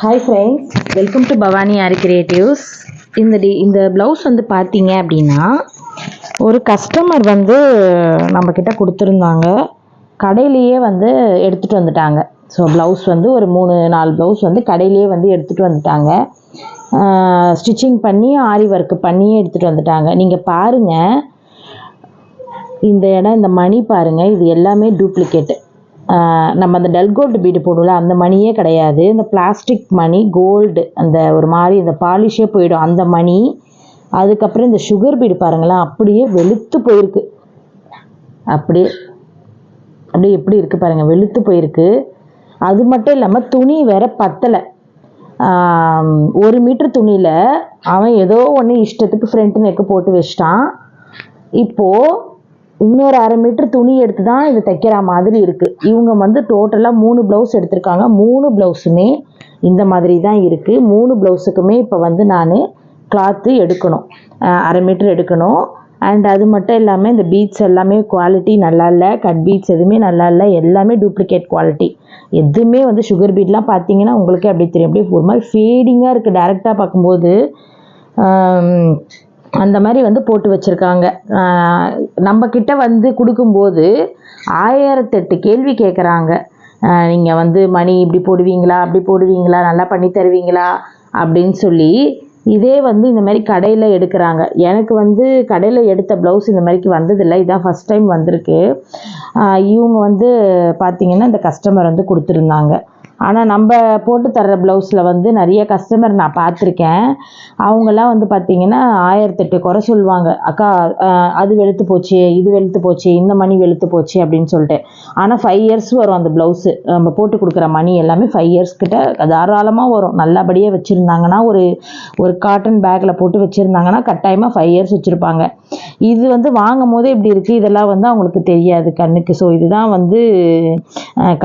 Hi friends, welcome to Bhavani aari creatives. இந்த blouse வந்து பார்த்தீங்க அப்படின்னா, ஒரு கஸ்டமர் வந்து நம்மக்கிட்ட கொடுத்துருந்தாங்க. கடையிலேயே வந்து எடுத்துகிட்டு வந்துட்டாங்க. ஸோ ப்ளவுஸ் வந்து ஒரு 3-4 ப்ளவுஸ் வந்து கடையிலேயே வந்து எடுத்துகிட்டு வந்துட்டாங்க. ஸ்டிச்சிங் பண்ணி ஆரி ஒர்க்கு பண்ணியே எடுத்துகிட்டு வந்துட்டாங்க. நீங்கள் பாருங்கள், இந்த மணி பாருங்கள், இது எல்லாமே டூப்ளிகேட்டு. நம்ம அந்த டல் கோல்டு பீடு போடுவோம்ல, அந்த மணியே கிடையாது. இந்த பிளாஸ்டிக் மணி, கோல்டு, அந்த ஒரு மாதிரி இந்த பாலிஷே போயிடும் அந்த மணி. அதுக்கப்புறம் இந்த சுகர் பீடு பாருங்களேன், அப்படியே வெளுத்து போயிருக்கு. அப்படியே எப்படி இருக்குது பாருங்கள், வெளுத்து போயிருக்கு. அது மட்டும் இல்லாமல் துணி வேற பத்தலை. 1 மீட்ரு துணியில் அவன் ஏதோ ஒன்று இஷ்டத்துக்கு ஃப்ரண்ட் நெக்கு போட்டு வச்சிட்டான். இப்போது இன்னொரு 1/2 மீட்ரு துணி எடுத்து தான் இது தைக்கிற மாதிரி இருக்குது. இவங்க வந்து டோட்டலாக 3 ப்ளவுஸ் எடுத்திருக்காங்க. 3 ப்ளவுஸுமே இந்த மாதிரி தான் இருக்குது. 3 ப்ளவுஸுக்குமே இப்போ வந்து நான் கிளாத்து எடுக்கணும், 1/2 மீட்ரு எடுக்கணும். அண்ட் அது மட்டும் இல்லாமல் இந்த பீட்ஸ் எல்லாமே குவாலிட்டி நல்லா இல்லை. கட் பீட்ஸ் எதுவுமே நல்லா இல்லை, எல்லாமே டூப்ளிகேட் குவாலிட்டி. எதுவுமே வந்து சுகர் பீட்லாம் பார்த்தீங்கன்னா உங்களுக்கே அப்படியே தெரியும், அப்படியே ஒரு மாதிரி ஃபேடிங்காக இருக்குது. டேரெக்டாக பார்க்கும்போது அந்த மாதிரி வந்து போட்டு வச்சுருக்காங்க. நம்மக்கிட்ட வந்து கொடுக்கும்போது 1008 கேள்வி கேட்குறாங்க. நீங்கள் வந்து மணி இப்படி போடுவீங்களா, அப்படி போடுவீங்களா, நல்லா பண்ணி தருவீங்களா அப்படின்னு சொல்லி. இதே வந்து இந்த மாதிரி கடையில் எடுக்கிறாங்க. எனக்கு வந்து கடையில் எடுத்த ப்ளவுஸ் இந்த மாதிரிக்கு வந்ததில்லை, இதான் ஃபஸ்ட் டைம் வந்திருக்கு. இவங்க வந்து பார்த்திங்கன்னா இந்த கஸ்டமர் வந்து கொடுத்துருந்தாங்க. ஆனால் நம்ம போட்டு தர்ற ப்ளவுஸில் வந்து நிறைய கஸ்டமர் நான் பார்த்துருக்கேன். அவங்கெல்லாம் வந்து பார்த்திங்கன்னா 1008 குறை சொல்லுவாங்க. அக்கா அது வெளுத்து போச்சு, இது வெளுத்து போச்சு, இந்த மணி வெளுத்து போச்சு அப்படின்னு சொல்லிட்டு. ஆனால் 5 இயர்ஸ் வரும் அந்த ப்ளவுஸு. நம்ம போட்டு கொடுக்குற மணி எல்லாமே 5 இயர்ஸ் கிட்ட தாராளமாக வரும். நல்லபடியாக வச்சுருந்தாங்கன்னா, ஒரு காட்டன் பேக்கில் போட்டு வச்சுருந்தாங்கன்னா கட்டாயமாக 5 இயர்ஸ் வச்சுருப்பாங்க. இது வந்து வாங்கும் போதே இப்படி இருக்குது, இதெல்லாம் வந்து அவங்களுக்கு தெரியாது கண்ணுக்கு. ஸோ இதுதான் வந்து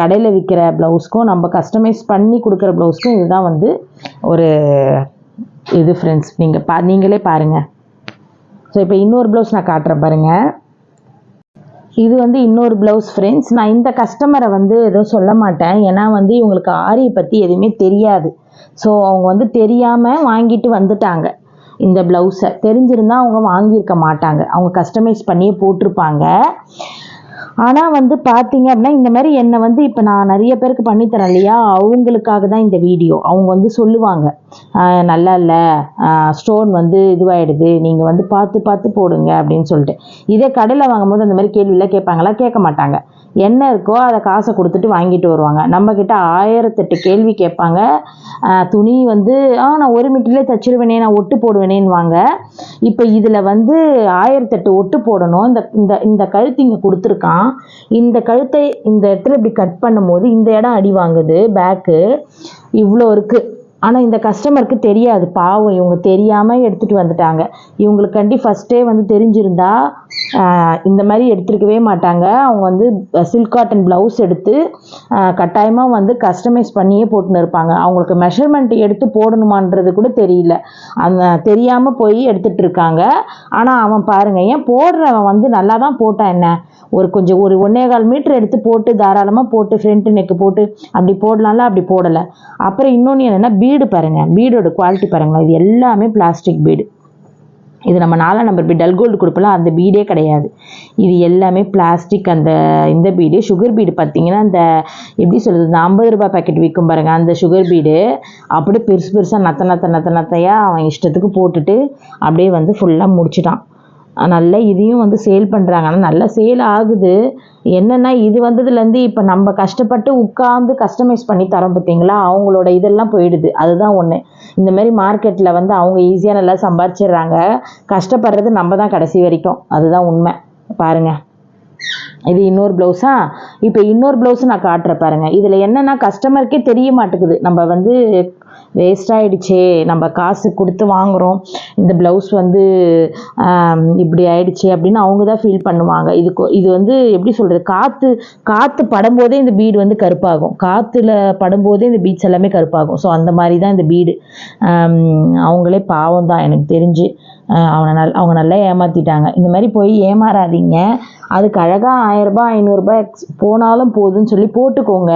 கடையில் விற்கிற ப்ளவுஸ்க்கும் நம்ம கஸ்டமைஸ் பண்ணி கொடுக்குற ப்ளவுஸ்க்கும் இதுதான் வந்து ஒரு இது ஃப்ரெண்ட்ஸ். நீங்களே பாருங்கள். ஸோ இப்போ இன்னொரு ப்ளவுஸ் நான் காட்டுறேன் பாருங்கள். இது வந்து இன்னொரு ப்ளவுஸ் ஃப்ரெண்ட்ஸ். நான் இந்த கஸ்டமரை வந்து எதுவும் சொல்ல மாட்டேன், ஏன்னா வந்து இவங்களுக்கு ஆரியை பற்றி எதுவுமே தெரியாது. ஸோ அவங்க வந்து தெரியாமல் வாங்கிட்டு வந்துட்டாங்க. இந்த ப்ளவுஸை தெரிஞ்சிருந்தால் அவங்க வாங்கியிருக்க மாட்டாங்க, அவங்க கஸ்டமைஸ் பண்ணியே போட்டிருப்பாங்க. ஆனால் வந்து பார்த்தீங்க அப்படின்னா இந்த மாதிரி என்னை வந்து இப்போ நான் நிறைய பேருக்கு பண்ணித்தரேன் இல்லையா, அவங்களுக்காக தான் இந்த வீடியோ. அவங்க வந்து சொல்லுவாங்க, நல்லா இல்லை, ஸ்டோன் வந்து இதுவாகிடுது, நீங்கள் வந்து பார்த்து போடுங்க அப்படின்னு சொல்லிட்டு. இதே கடையில் வாங்கும்போது அந்த மாதிரி கேள்வியெல்லாம் கேட்பாங்களா? கேட்க மாட்டாங்க. என்ன இருக்கோ அதை காசை கொடுத்துட்டு வாங்கிட்டு வருவாங்க. நம்மக்கிட்ட 1008 கேள்வி கேட்பாங்க. துணி வந்து நான் 1 மீட்டர்லேயே தைச்சிருவேனே, நான் ஒட்டு போடுவேனேன்னுவாங்க. இப்போ இதில் வந்து 1008 ஒட்டு போடணும். இந்த கழுத்து இங்கே கொடுத்துருக்கான். இந்த கழுத்தை இந்த இடத்துல இப்படி கட் பண்ணும்போது இந்த இடம் அடி வாங்குது, பேக்கு இவ்வளோ இருக்குது. ஆனால் இந்த கஸ்டமருக்கு தெரியாது, பாவம். இவங்க தெரியாமல் எடுத்துகிட்டு வந்துட்டாங்க. இவங்களுக்காண்டி ஃபஸ்ட்டே வந்து தெரிஞ்சிருந்தா இந்த மாதிரி எடுத்துருக்கவே மாட்டாங்க. அவங்க வந்து சில்க் காட்டன் ப்ளவுஸ் எடுத்து கட்டாயமாக வந்து கஸ்டமைஸ் பண்ணியே போட்டுன்னு இருப்பாங்க. அவங்களுக்கு மெஷர்மெண்ட் எடுத்து போடணுமான்றது கூட தெரியல, அந்த தெரியாமல் போய் எடுத்துகிட்டு இருக்காங்க. ஆனால் அவன் பாருங்கள், ஏன் போடுறவன் வந்து நல்லா தான் போட்டான், என்ன ஒரு 1.25 மீட்டர் எடுத்து போட்டு தாராளமாக போட்டு ஃப்ரண்ட் நெக்கு போட்டு அப்படி போடலாம்ல, அப்படி போடலை. அப்புறம் இன்னொன்று என்னென்னா பீடு பாருங்கள், பீடோட குவாலிட்டி பாருங்களேன். இது எல்லாமே பிளாஸ்டிக் பீடு. இது நம்ம 4 நம்பர் பீடு டல் கோல்டு கொடுப்பலாம், அந்த பீடே கிடையாது. இது எல்லாமே பிளாஸ்டிக். இந்த பீடு சுகர் பீடு பார்த்தீங்கன்னா இந்த எப்படி சொல்கிறது, இந்த 50 ரூபாய் பேக்கெட் விற்கும் பாருங்கள், அந்த சுகர் பீடு அப்படியே பெருசாக நத்தையாக அவன் இஷ்டத்துக்கு போட்டுட்டு அப்படியே வந்து ஃபுல்லாக முடிச்சிட்டான். நல்லா இதையும் வந்து சேல் பண்ணுறாங்க. ஆனால் நல்லா சேல் ஆகுது. என்னென்னா இது வந்ததுலேருந்து இப்போ நம்ம கஷ்டப்பட்டு உட்காந்து கஸ்டமைஸ் பண்ணி தரோம் பார்த்தீங்களா, அவங்களோட இதெல்லாம் போயிடுது. அதுதான் ஒன்று. இந்த மாதிரி மார்க்கெட்டில் வந்து அவங்க ஈஸியாக நல்லா சம்பாரிச்சிடுறாங்க, கஷ்டப்படுறது நம்ம தான் கடைசி வரைக்கும். அதுதான் உண்மை. பாருங்கள், இது இன்னொரு ப்ளவுஸா. இப்போ இன்னொரு ப்ளவுஸு நான் காட்டுறேன் பாருங்கள். இதில் என்னென்னா கஸ்டமருக்கே தெரிய மாட்டேங்குது, நம்ம வந்து வேஸ்டாகிடுச்சே, நம்ம காசு கொடுத்து வாங்குகிறோம், இந்த ப்ளவுஸ் வந்து இப்படி ஆயிடுச்சு அப்படின்னு அவங்க தான் ஃபீல் பண்ணுவாங்க. இது வந்து எப்படி சொல்கிறது, காற்று படும்போதே இந்த பீடு வந்து கருப்பாகும், காற்றுல படும்போதே இந்த பீட்ஸ் எல்லாமே கருப்பாகும். ஸோ அந்த மாதிரி தான் இந்த பீடு. அவங்களே பாவம் தான் எனக்கு தெரிஞ்சு. அவங்க நல்லா ஏமாற்றிட்டாங்க. இந்த மாதிரி போய் ஏமாறாதீங்க. அதுக்கு அழகாக 1000 ரூபாய் 500 ரூபாய் போனாலும் போதுன்னு சொல்லி போட்டுக்கோங்க.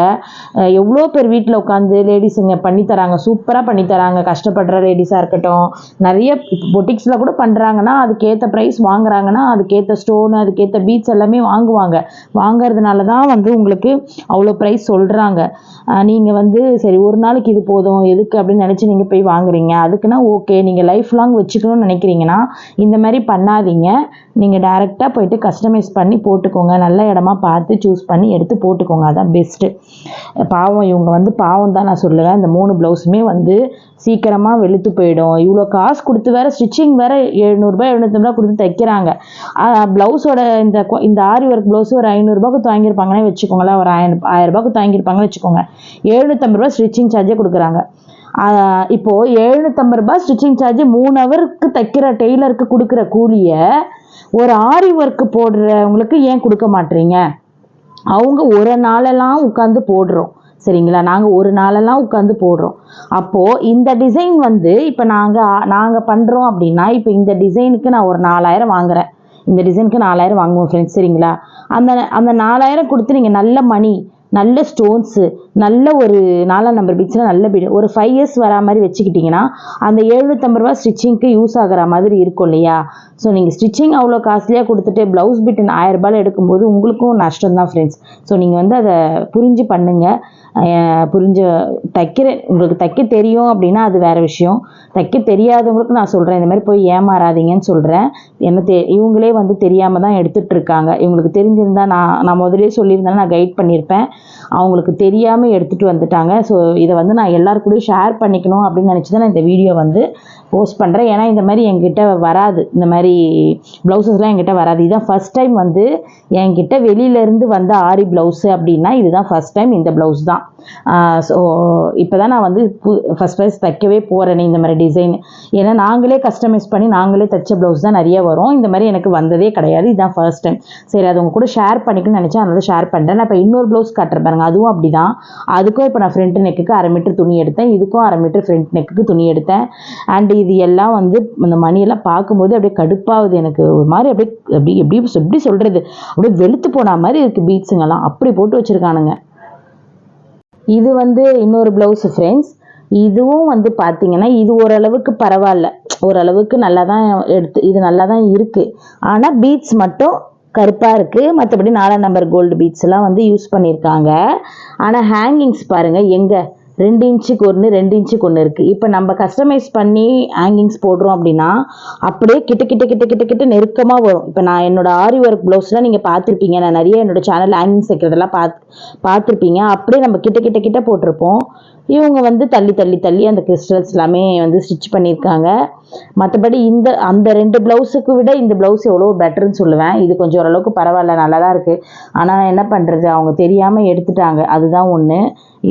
எவ்வளோ பேர் வீட்டில் உட்காந்து லேடிஸுங்க பண்ணித்தராங்க சூப்பராக பண்ணித்தராங்க. கஷ்டப்படுற லேடிஸாக இருக்கட்டும், நிறைய இப்போ பொட்டிக்ஸில் கூட பண்ணுறாங்கன்னா அதுக்கேற்ற ப்ரைஸ் வாங்குறாங்கன்னா அதுக்கேற்ற ஸ்டோனு அதுக்கேற்ற பீட்ஸ் எல்லாமே வாங்குவாங்க. வாங்கிறதுனால தான் வந்து உங்களுக்கு அவ்வளோ ப்ரைஸ் சொல்கிறாங்க. நீங்கள் வந்து சரி ஒரு நாளைக்கு இது போதும் எதுக்கு அப்படின்னு நினச்சி நீங்கள் போய் வாங்குறீங்க. அதுக்குன்னா ஓகே, நீங்கள் லைஃப் லாங் வச்சுக்கணும்னு நினைக்கிறீங்கன்னா இந்த மாதிரி பண்ணாதீங்க. நீங்கள் டைரெக்டாக போயிட்டு கஸ்டமைஸ் பண்ணி போட்டுக்கோங்க. நல்ல இடமா பார்த்து சூஸ் பண்ணி எடுத்து போட்டுக்கோங்க. அதான் பெஸ்ட்டு. பாவம் இவங்க வந்து பாவம் தான் நான் சொல்லுவேன். இந்த 3 ப்ளவுஸுமே வந்து சீக்கிரமாக வெளுத்து போயிடும். இவ்வளோ காசு கொடுத்து வேறு ஸ்டிச்சிங் வேறு 700 750 கொடுத்து தைக்கிறாங்க. ப்ளவுஸோட இந்த ஆரி ஒர்க் ப்ளவுஸு ஒரு 500 வாங்கியிருப்பாங்கன்னே வச்சுக்கோங்களேன். ஒரு 1000 வாங்கியிருப்பாங்கன்னு வச்சுக்கோங்க. 750 ஸ்டிச்சிங் சார்ஜே கொடுக்குறாங்க. இப்போது 750 ஸ்டிச்சிங் சார்ஜ் 3 ஹவருக்கு தைக்கிற டெய்லருக்கு கொடுக்குற கூலியை ஒரு ஆரி ஒர்க்கு போடுறவங்களுக்கு ஏன் கொடுக்க மாட்டீங்க? அவங்க ஒரு நாளெல்லாம் உட்காந்து போடுறோம் சரிங்களா, நாங்கள் ஒரு நாளெல்லாம் உட்காந்து போடுறோம். அப்போது இந்த டிசைன் வந்து இப்போ நாங்கள் பண்ணுறோம் அப்படின்னா இப்போ இந்த டிசைனுக்கு நான் ஒரு 4000 வாங்குகிறேன். இந்த டிசைனுக்கு 4000 வாங்குவோம் ஃப்ரெண்ட்ஸ் சரிங்களா. அந்த 4000 கொடுத்து நீங்கள் நல்ல மணி நல்ல ஸ்டோன்ஸு நல்ல ஒரு 4ஆம் நம்பர் பீட்ஸில் நல்ல பீடு ஒரு 5 இயர்ஸ் வரா மாதிரி வச்சுக்கிட்டிங்கன்னா அந்த 750 ஸ்டிச்சிங்க்கு யூஸ் ஆகிற மாதிரி இருக்கும் இல்லையா. ஸோ நீங்கள் ஸ்டிச்சிங் அவ்வளோ காஸ்ட்லியாக கொடுத்துட்டு ப்ளவுஸ் பிட்டு 1000 எடுக்கும்போது உங்களுக்கும் நஷ்டம் தான் ஃப்ரெண்ட்ஸ். ஸோ நீங்கள் வந்து அதை புரிஞ்சு பண்ணுங்கள். உங்களுக்கு தைக்க தெரியும் அப்படின்னா அது வேறு விஷயம். தைக்க தெரியாதவங்களுக்கு நான் சொல்கிறேன், இந்த மாதிரி போய் ஏமாறாதீங்கன்னு சொல்கிறேன். இவங்களே வந்து தெரியாமல் தான் எடுத்துகிட்டு இருக்காங்க. இவங்களுக்கு தெரிஞ்சிருந்தால் நான் முதலே சொல்லியிருந்தேன், நான் கைட் பண்ணியிருப்பேன். அவங்களுக்கு தெரியாமல் எடுத்துகிட்டு வந்துட்டாங்க. ஸோ இதை வந்து நான் எல்லாருக்கூடயும் ஷேர் பண்ணிக்கணும் அப்படின்னு நினச்சி தான் நான் இந்த வீடியோ வந்து போஸ்ட் பண்ணுறேன். ஏன்னா இந்த மாதிரி என்கிட்ட வராது, இந்த மாதிரி ப்ளவுஸஸ்லாம் என்கிட்ட வராது. இதுதான் ஃபஸ்ட் டைம் வந்து என்கிட்ட வெளியிலேருந்து வந்த ஆரி ப்ளவுஸு அப்படின்னா இதுதான் ஃபஸ்ட் டைம் இந்த ப்ளவுஸ் தான். ஸோ இப்போ தான் நான் வந்து ஃபஸ்ட் தைக்கவே போகிறேனே இந்த மாதிரி டிசைன். ஏன்னா நாங்களே கஸ்டமைஸ் பண்ணி நாங்களே தைச்ச ப்ளவுஸ் தான் நிறைய வரும். இந்த மாதிரி எனக்கு வந்ததே கிடையாது. இதுதான் ஃபர்ஸ்ட் டைம். சரி அது உங்க கூட ஷேர் பண்ணிக்கணும்னு நினச்சேன், அதனால ஷேர் பண்ணுறேன். நான் இப்போ இன்னொரு ப்ளவுஸ் காட்டுறேன் பாருங்க, அதுவும் அப்படி தான். அதுக்கும் இப்போ நான் ஃப்ரண்ட் நெக்குக்கு 1/2 மீட்டர் துணி எடுத்தேன். இதுக்கும் 1/2 மீட்டர் ஃப்ரண்ட் நெக்குக்கு துணி எடுத்தேன். அண்ட் இது எல்லாம் வந்து இந்த மணியெல்லாம் பார்க்கும்போது அப்படியே கடுப்பாகுது எனக்கு. ஒரு மாதிரி எப்படி சொல்கிறது, அப்படியே வெளுத்து போன மாதிரி இருக்குது பீட்ஸுங்கெல்லாம். அப்படி போட்டு வச்சுருக்கானுங்க. இது வந்து இன்னொரு ப்ளவுஸு ஃப்ரெண்ட்ஸ். இதுவும் வந்து பார்த்தீங்கன்னா இது ஓரளவுக்கு பரவாயில்ல, ஓரளவுக்கு நல்லா தான் இது நல்லா தான் இருக்குது. ஆனால் பீட்ஸ் மட்டும் கருப்பாக இருக்குது. மற்றபடி 4ஆம் நம்பர் கோல்டு பீட்ஸ்லாம் வந்து யூஸ் பண்ணியிருக்காங்க. ஆனால் ஹேங்கிங்ஸ் பாருங்கள், எங்கே 2 இன்ச்சுக்கு ஒன்று 2 இன்ச்சுக்கு ஒன்று இருக்குது. இப்போ நம்ம கஸ்டமைஸ் பண்ணி ஹேங்கிங்ஸ் போடுறோம் அப்படின்னா அப்படியே கிட்ட நெருக்கமாக வரும். இப்போ நான் என்னோட ஆரி ஒர்க் ப்ளவுஸ்லாம் நீங்கள் பார்த்துருப்பீங்க, நான் நிறைய என்னோட சேனல் ஹேங்கிங்ஸ் வைக்கிறதெல்லாம் பார்த்துருப்பீங்க. அப்படியே நம்ம கிட்ட போட்டிருப்போம். இவங்க வந்து தள்ளி அந்த கிறிஸ்டல்ஸ் எல்லாமே வந்து ஸ்டிச் பண்ணியிருக்காங்க. மற்றபடி அந்த 2 ப்ளவுஸுக்கு விட இந்த ப்ளவுஸ் எவ்வளோ பெட்டர்னு சொல்லுவேன். இது கொஞ்சம் ஓரளவுக்கு பரவாயில்ல, நல்லா தான் இருக்குது. ஆனால் என்ன பண்ணுறது, அவங்க தெரியாமல் எடுத்துட்டாங்க, அதுதான் ஒன்று.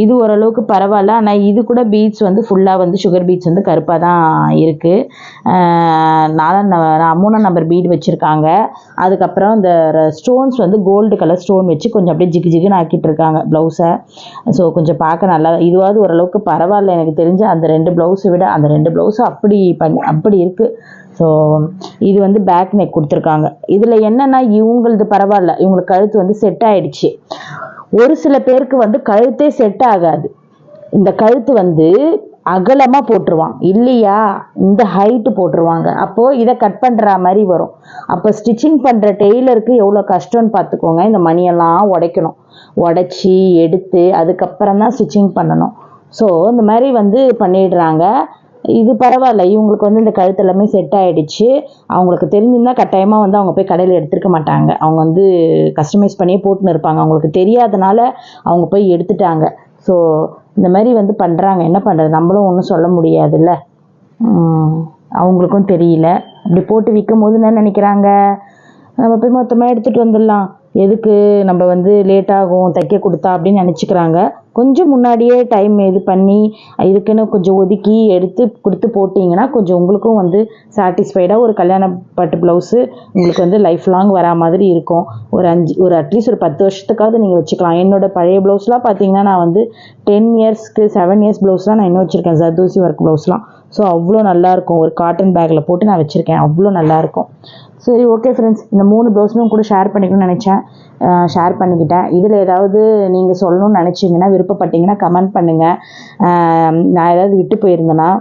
இது ஓரளவுக்கு பரவாயில்ல. ஆனால் இது கூட பீட்ஸ் வந்து ஃபுல்லாக வந்து சுகர் பீட்ஸ் வந்து கருப்பாக தான் இருக்குது. 3ஆம் நம்பர் பீட் வச்சுருக்காங்க. அதுக்கப்புறம் இந்த ஸ்டோன்ஸ் வந்து கோல்டு கலர் ஸ்டோன் வச்சு கொஞ்சம் அப்படியே ஜிகுன்னு ஆக்கிட்டு இருக்காங்க ப்ளவுஸை. ஸோ கொஞ்சம் பார்க்க நல்லா, இதுவாவது ஓரளவுக்கு பரவாயில்ல எனக்கு தெரிஞ்சு. அந்த 2 ப்ளவுஸை விட அந்த 2 ப்ளவுஸும் அப்படி இருக்குது. ஸோ இது வந்து பேக் நெக் கொடுத்துருக்காங்க. இதில் என்னென்னா இவங்களது பரவாயில்ல, இவங்களுக்கு கழுத்து வந்து செட் ஆகிடுச்சு. ஒரு சில பேருக்கு வந்து கழுத்தே செட் ஆகாது. இந்த கழுத்து வந்து அகலமாக போட்டுருவான் இல்லையா, இந்த ஹைட்டு போட்டுருவாங்க. அப்போது இதை கட் பண்ணுற மாதிரி வரும். அப்போ ஸ்டிச்சிங் பண்ணுற டெய்லருக்கு எவ்வளோ கஷ்டம்னு பார்த்துக்கோங்க. இந்த மணியெல்லாம் உடைச்சி எடுத்து அதுக்கப்புறம் தான் ஸ்டிச்சிங் பண்ணணும். ஸோ இந்த மாதிரி வந்து பண்ணிடுறாங்க. இது பரவாயில்ல, இவங்களுக்கு வந்து இந்த கழுத்து எல்லாமே செட் ஆகிடுச்சு. அவங்களுக்கு தெரிஞ்சிருந்தால் கட்டாயமாக வந்து அவங்க போய் கடையில் எடுத்துருக்க மாட்டாங்க. அவங்க வந்து கஸ்டமைஸ் பண்ணியே போட்டுன்னு இருப்பாங்க. அவங்களுக்கு தெரியாதனால அவங்க போய் எடுத்துட்டாங்க. ஸோ இந்த மாதிரி வந்து பண்ணுறாங்க. என்ன பண்ணுறது, நம்மளும் ஒன்றும் சொல்ல முடியாதுல்ல. அவங்களுக்கும் தெரியல. அப்படி போட்டு விற்கும் போது என்ன நினைக்கிறாங்க, நம்ம போய் மொத்தமாக எடுத்துகிட்டு வந்துடலாம், எதுக்கு நம்ம வந்து லேட் ஆகும் தைக்க கொடுத்தா அப்படின்னு நினச்சிக்கிறாங்க. கொஞ்சம் முன்னாடியே டைம் இது பண்ணி இதுக்குன்னு கொஞ்சம் ஒதுக்கி எடுத்து கொடுத்து போட்டிங்கன்னா கொஞ்சம் உங்களுக்கும் வந்து சாட்டிஸ்ஃபைடாக ஒரு கல்யாண பட்டு ப்ளவுஸு உங்களுக்கு வந்து லைஃப் லாங் வரா மாதிரி இருக்கும். அட்லீஸ்ட் ஒரு 10 வருஷத்துக்காவது நீங்கள் வச்சுக்கலாம். என்னோட பழைய ப்ளவுஸ்லாம் பார்த்தீங்கன்னா நான் வந்து 10 இயர்ஸ்க்கு 7 இயர்ஸ் ப்ளவுஸ்லாம் நான் இன்னும் வச்சுருக்கேன், ஜர்தோசி ஒர்க் ப்ளவுஸ்லாம். ஸோ அவ்வளோ நல்லாயிருக்கும். ஒரு காட்டன் பேக்கில் போட்டு நான் வச்சுருக்கேன். அவ்வளோ நல்லாயிருக்கும். சரி, ஓகே ஃப்ரெண்ட்ஸ், இந்த 3 ப்ளவுஸும் கூட ஷேர் பண்ணிக்கணும்னு நினச்சேன். ஷேர் பண்ணிக்கிட்டேன். இதில் ஏதாவது நீங்கள் சொல்லணும்னு நினச்சிங்கன்னா, விருப்பப்பட்டீங்கன்னா கமெண்ட் பண்ணுங்கள். நான் ஏதாவது விட்டு போயிருந்தேன்னா.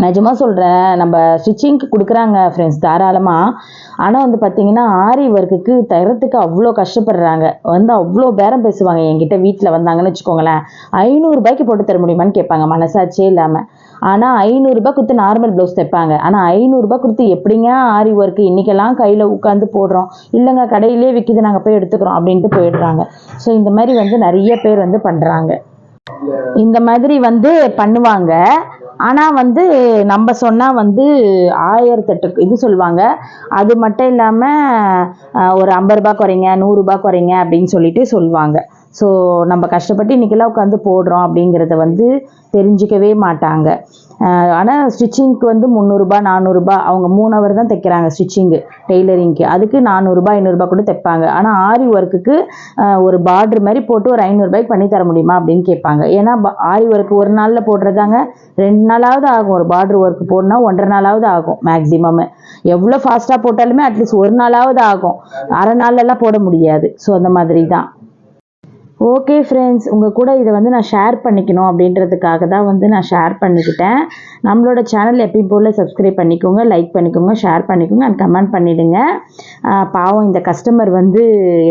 நிஜமாக சொல்கிறேன், நம்ம ஸ்டிச்சிங்க்கு கொடுக்குறாங்க ஃப்ரெண்ட்ஸ் தாராளமாக. ஆனால் வந்து பார்த்திங்கன்னா ஆரி ஒர்க்குக்கு தரத்துக்கு அவ்வளோ கஷ்டப்படுறாங்க. அவ்வளோ பேரம் பேசுவாங்க என்கிட்ட. வீட்டில் வந்தாங்கன்னு வச்சுக்கோங்களேன், 500 ரூபாய்க்கு போட்டு தர முடியுமான்னு கேட்பாங்க, மனசாட்சியே இல்லாமல். ஆனால் 500 ரூபாய் கொடுத்து நார்மல் ப்ளவுஸ் தைப்பாங்க. ஆனால் 500 ரூபாய் கொடுத்து எப்படிங்க ஆரி ஒர்க்கு இன்றைக்கெல்லாம் கையில் உட்காந்து போடுறோம், இல்லைங்க கடையிலே விற்கிது நாங்கள் போய் எடுத்துக்கிறோம் அப்படின்ட்டு போயிடுறாங்க. ஸோ இந்த மாதிரி நிறைய பேர் பண்ணுறாங்க. இந்த மாதிரி பண்ணுவாங்க. ஆனால் நம்ம சொன்னால் 1008 இது சொல்லுவாங்க. அது மட்டும் இல்லாமல் ஒரு 50 ரூபாய் குறைங்க, 100 ரூபாய் குறைங்க அப்படின்னு சொல்லிட்டு சொல்லுவாங்க. ஸோ நம்ம கஷ்டப்பட்டு இன்றைக்கெல்லாம் உட்காந்து போடுறோம் அப்படிங்கிறத தெரிஞ்சிக்கவே மாட்டாங்க. ஆனால் ஸ்டிச்சிங்க்கு 300 ரூபாய் 400 ரூபாய், அவங்க 3 ஹவர் தான் தைக்கிறாங்க ஸ்டிச்சிங்கு டெய்லரிங்க்கு. அதுக்கு 400 ரூபாய் 500 ரூபாய் கூட தைப்பாங்க. ஆனால் ஆரி ஒர்க்குக்கு ஒரு பார்டர் மாதிரி போட்டு ஒரு 500 ரூபாய்க்கு பண்ணி தர முடியுமா அப்படின்னு கேட்பாங்க. ஏன்னா ஆரி ஒர்க்கு ஒரு நாளில் போடுறதாங்க 2 நாளாவது ஆகும். ஒரு பார்டர் ஒர்க்கு போடனா 1.5 நாளாவது ஆகும் மேக்ஸிமம். எவ்வளோ ஃபாஸ்ட்டாக போட்டாலுமே அட்லீஸ்ட் 1 நாளாவது ஆகும். அரை நாள்லலாம் போட முடியாது. ஸோ அந்த மாதிரி தான். ஓகே ஃப்ரெண்ட்ஸ், உங்கள் கூட இதை நான் ஷேர் பண்ணிக்கணும் அப்படின்றதுக்காக தான் நான் ஷேர் பண்ணிக்கிட்டேன். நம்மளோட சேனல் எப்பயும் போல் சப்ஸ்கிரைப் பண்ணிக்கோங்க, லைக் பண்ணிக்கோங்க, ஷேர் பண்ணிக்கோங்க அண்ட் கமெண்ட் பண்ணிவிடுங்க. பாவம் இந்த கஸ்டமர்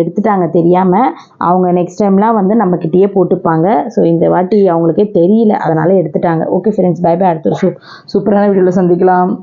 எடுத்துட்டாங்க தெரியாமல். அவங்க நெக்ஸ்ட் டைம்லாம் நம்மக்கிட்டேயே போட்டுப்பாங்க. ஸோ இந்த வாட்டி அவங்களுக்கே தெரியல, அதனால் எடுத்துட்டாங்க. Okay friends, bye bye. அடுத்த ஒரு சூப்பரான வீடியோவில் சந்திக்கலாம்.